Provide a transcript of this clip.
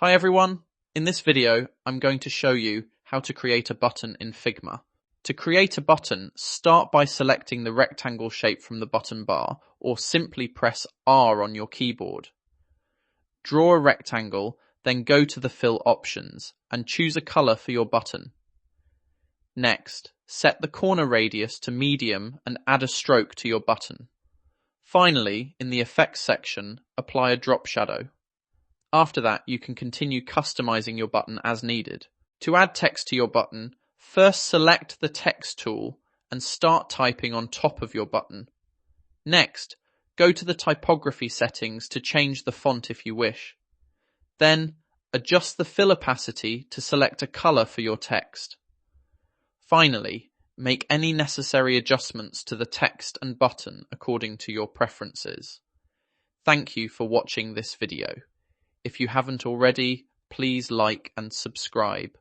Hi everyone, in this video I'm going to show you how to create a button in Figma. To create a button, start by selecting the rectangle shape from the button bar or simply press R on your keyboard. Draw a rectangle, then go to the fill options and choose a color for your button. Next, set the corner radius to medium and add a stroke to your button. Finally, in the effects section, apply a drop shadow. After that, you can continue customizing your button as needed. To add text to your button, first select the text tool and start typing on top of your button. Next, go to the typography settings to change the font if you wish. Then, adjust the fill opacity to select a color for your text. Finally, make any necessary adjustments to the text and button according to your preferences. Thank you for watching this video. If you haven't already, please like and subscribe.